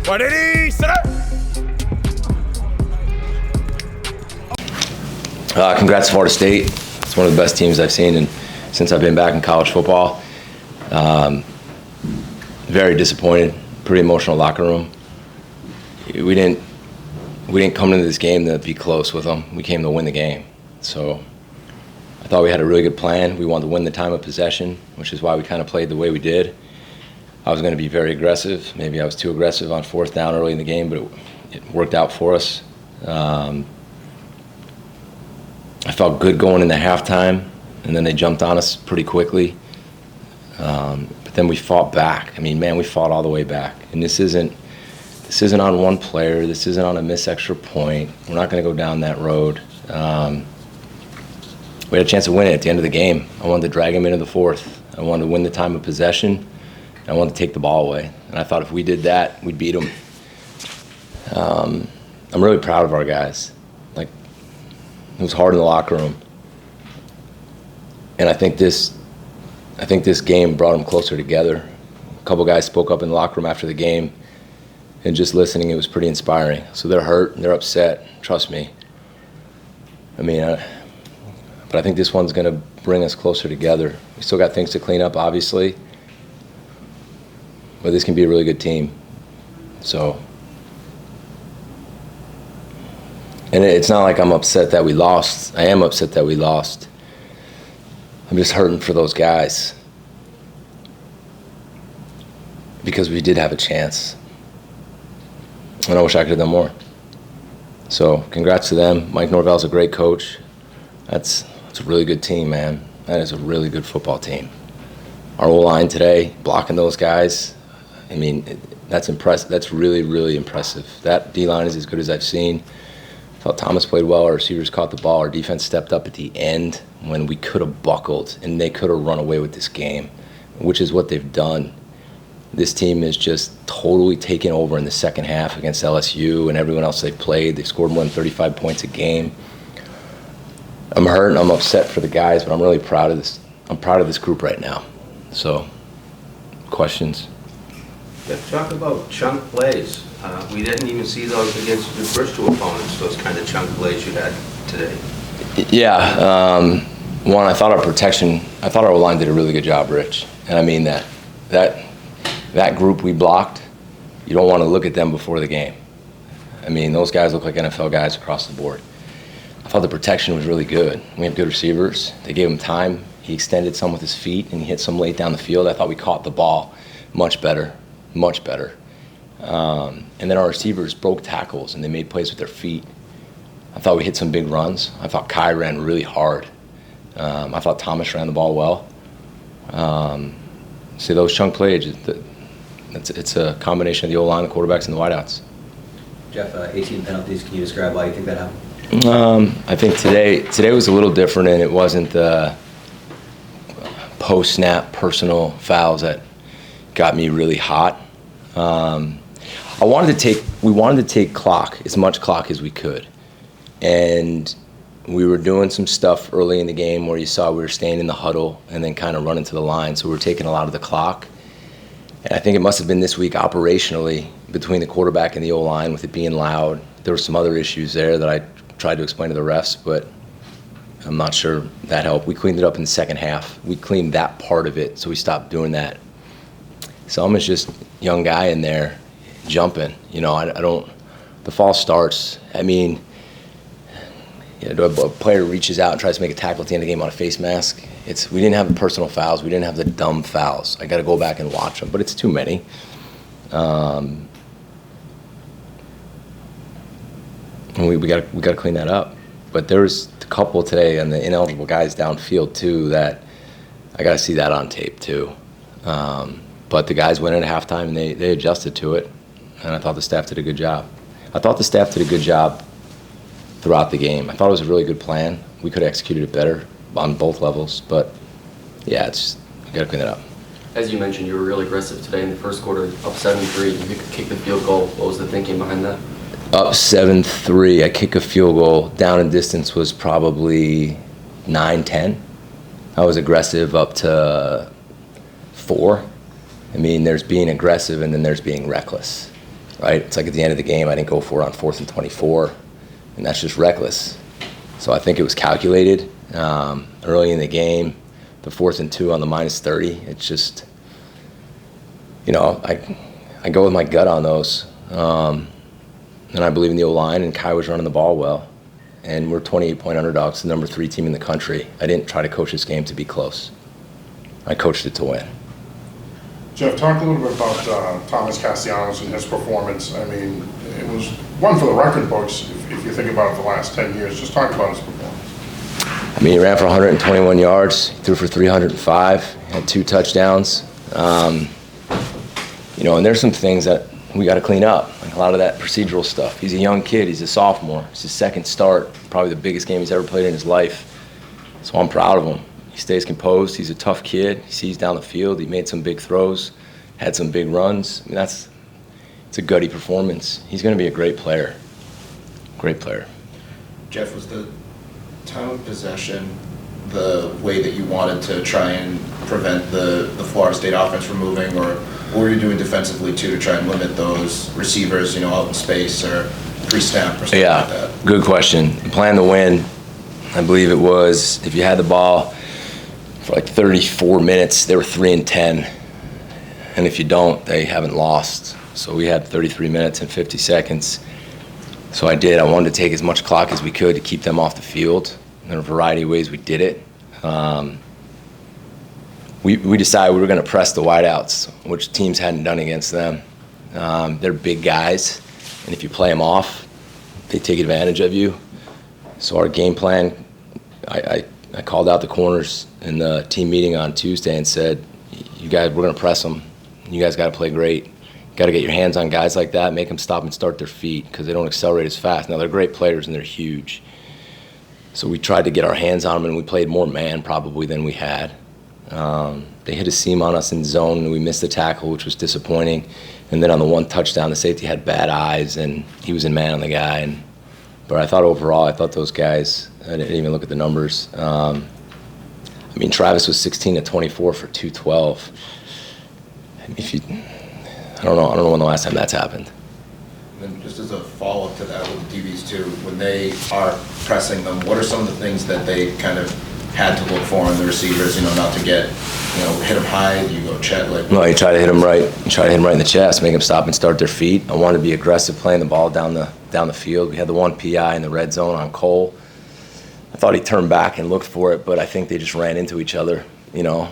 Congrats to Florida State. It's one of the best teams I've seen since I've been back in college football. Very disappointed. Pretty emotional locker room. We didn't come into this game to be close with them. We came to win the game. So I thought we had a really good plan. We wanted to win the time of possession, which is why we kind of played the way we did. I was going to be very aggressive. Maybe I was too aggressive on fourth down early in the game, but it worked out for us. I felt good going into halftime, and then they jumped on us pretty quickly. But then we fought back. I mean, man, we fought all the way back. And this isn't on one player. This isn't on a missed extra point. We're not going to go down that road. We had a chance to win it at the end of the game. I wanted to drag him into the fourth. I wanted to win the time of possession. I wanted to take the ball away. And I thought if we did that, we'd beat them. I'm really proud of our guys. Like, it was hard in the locker room. And I think this game brought them closer together. A couple guys spoke up in the locker room after the game, and just listening, it was pretty inspiring. So they're hurt, they're upset, trust me. I mean, but I think this one's going to bring us closer together. We still got things to clean up, obviously, but this can be a really good team. So, and it's not like I'm upset that we lost. I am upset that we lost. I'm just hurting for those guys because we did have a chance. And I wish I could have done more. So congrats to them. Mike Norvell's a great coach. It's a really good team, man. That is a really good football team. Our O-line today, blocking those guys, I mean, that's impressive. That's really, really impressive. That D-line is as good as I've seen. I felt Thomas played well. Our receivers caught the ball. Our defense stepped up at the end when we could have buckled, and they could have run away with this game, which is what they've done. This team is just totally taken over in the second half against LSU and everyone else they've played. They scored more than 35 points a game. I'm hurt and I'm upset for the guys, but I'm really proud of this. I'm proud of this group right now. So, questions? Yeah, talk about chunk plays. We didn't even see those against the first two opponents, those kind of chunk plays you had today. Yeah. One, I thought our O-line did a really good job, Rich. And I mean that group we blocked, you don't want to look at them before the game. I mean, those guys look like NFL guys across the board. I thought the protection was really good. We have good receivers. They gave him time. He extended some with his feet, and he hit some late down the field. I thought we caught the ball much better, much better. And then our receivers broke tackles, and they made plays with their feet. I thought we hit some big runs. I thought Kai ran really hard. I thought Thomas ran the ball well. See, those chunk plays, it's a combination of the O-line, the quarterbacks, and the wideouts. Jeff, 18 penalties. Can you describe why you think that happened? I think today was a little different, and it wasn't the post-snap personal fouls that got me really hot. We wanted to take clock, as much clock as we could, and we were doing some stuff early in the game where you saw we were staying in the huddle and then kind of running to the line, so we were taking a lot of the clock. And I think it must have been this week operationally between the quarterback and the O-line with it being loud. There were some other issues there that I tried to explain to the refs, but I'm not sure that helped. We cleaned it up in the second half. We cleaned that part of it, so we stopped doing that. Some is just a young guy in there jumping. You know, I don't. The fall starts. I mean, you know, a player reaches out and tries to make a tackle at the end of the game on a face mask. We didn't have the personal fouls. We didn't have the dumb fouls. I got to go back and watch them, but it's too many. And we got to clean that up. But there was a couple today on the ineligible guys downfield too that I got to see that on tape too. But the guys went in at halftime and they adjusted to it, and I thought the staff did a good job. I thought the staff did a good job throughout the game. I thought it was a really good plan. We could have executed it better on both levels, but yeah, you got to clean it up. As you mentioned, you were really aggressive today in the first quarter, up 7-3. You could kick the field goal. What was the thinking behind that? Up 7-3. I kick a field goal. Down in distance was probably 9-10. I was aggressive up to 4. I mean, there's being aggressive and then there's being reckless. right? It's like at the end of the game, I didn't go for it on 4th and 24, and that's just reckless. So I think it was calculated early in the game. The 4th and 2 on the -30. It's just, I go with my gut on those. And I believe in the O-line, and Kai was running the ball well. And we're 28-point underdogs, the number 3 team in the country. I didn't try to coach this game to be close. I coached it to win. Jeff, talk a little bit about Thomas Castellanos and his performance. I mean, it was one for the record books, if you think about it, the last 10 years. Just talk about his performance. I mean, he ran for 121 yards, threw for 305, had 2 touchdowns. And there's some things that we got to clean up, like a lot of that procedural stuff. He's a young kid. He's a sophomore. It's his second start, probably the biggest game he's ever played in his life. So I'm proud of him. He stays composed. He's a tough kid. He sees down the field. He made some big throws, had some big runs. I mean, it's a gutty performance. He's going to be a great player. Great player. Jeff, was the time of possession the way that you wanted to try and prevent the Florida State offense from moving, or what were you doing defensively too to try and limit those receivers, out in space or pre-snap or something like that? Yeah, good question. The plan to win, I believe it was, if you had the ball for like 34 minutes, they were 3-10. And if you don't, they haven't lost. So we had 33 minutes and 50 seconds. So I wanted to take as much clock as we could to keep them off the field. There are a variety of ways we did it. We decided we were going to press the wideouts, which teams hadn't done against them. They're big guys, and if you play them off, they take advantage of you. So our game plan, I called out the corners in the team meeting on Tuesday and said, you guys, we're going to press them. You guys got to play great. You got to get your hands on guys like that, make them stop and start their feet because they don't accelerate as fast. Now, they're great players, and they're huge. So we tried to get our hands on them, and we played more man probably than we had. They hit a seam on us in zone, and we missed the tackle, which was disappointing. And then on the one touchdown, the safety had bad eyes, and he was in man on the guy. But I thought overall, those guys, I didn't even look at the numbers. Travis was 16-24 for 212. I don't know when the last time that's happened. And just as a follow-up to that with the DBs too, when they are pressing them, what are some of the things that they kind of had to look for in the receivers, not to get, hit them high, you go check, No, you try to hit them right. You try to hit them right in the chest, make them stop and start their feet. I wanted to be aggressive playing the ball down the field. We had the one PI in the red zone on Cole. I thought he turned back and looked for it, but I think they just ran into each other,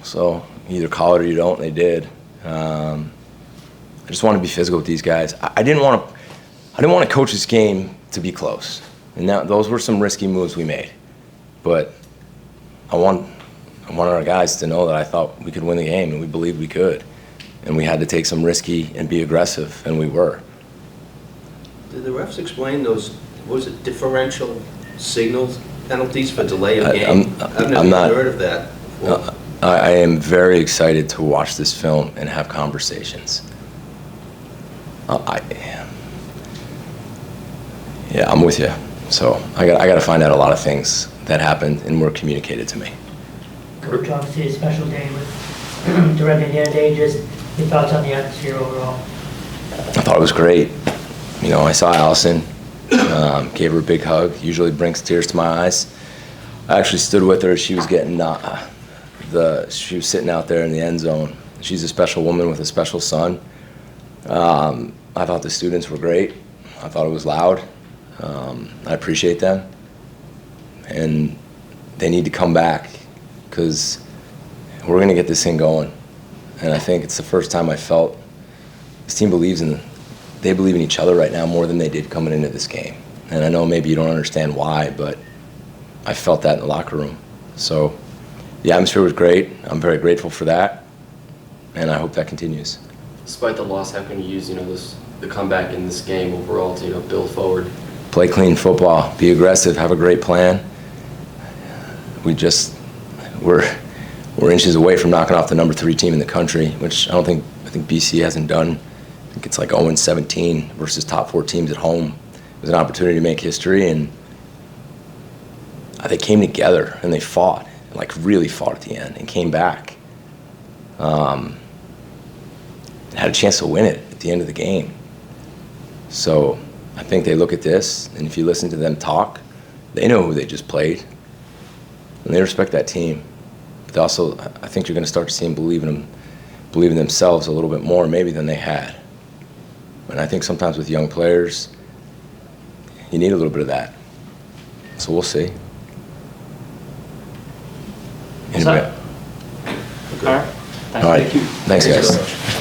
So you either call it or you don't, and they did. I just want to be physical with these guys. I didn't want to coach this game to be close, and those were some risky moves we made. But I wanted our guys to know that I thought we could win the game, and we believed we could. And we had to take some risky and be aggressive, and we were. Did the refs explain those, differential signals penalties for delay of game? I've never heard of that before. I am very excited to watch this film and have conversations. Yeah, I'm with you. So I got to find out a lot of things that happened and were communicated to me. Coach, obviously a special day with Direct Indiana Day. Just your thoughts on the atmosphere overall? I thought it was great. I saw Allison, gave her a big hug. Usually brings tears to my eyes. I actually stood with her as she was getting she was sitting out there in the end zone. She's a special woman with a special son. I thought the students were great. I thought it was loud. I appreciate them. And they need to come back because we're going to get this thing going. And I think it's the first time I felt this team they believe in each other right now more than they did coming into this game. And I know maybe you don't understand why, but I felt that in the locker room. So the atmosphere was great. I'm very grateful for that, and I hope that continues. Despite the loss, how can you use the comeback in this game overall to build forward? Play clean football, be aggressive, have a great plan. We're inches away from knocking off the number 3 team in the country, which I think BC hasn't done. I think it's like 0-17 versus top 4 teams at home. It was an opportunity to make history, and they came together and they fought, really fought at the end and came back. Had a chance to win it at the end of the game. So I think they look at this, and if you listen to them talk, they know who they just played, and they respect that team. But also, I think you're going to start to see them believe in themselves a little bit more maybe than they had. And I think sometimes with young players, you need a little bit of that. So we'll see. Is that? All right. Thanks, guys.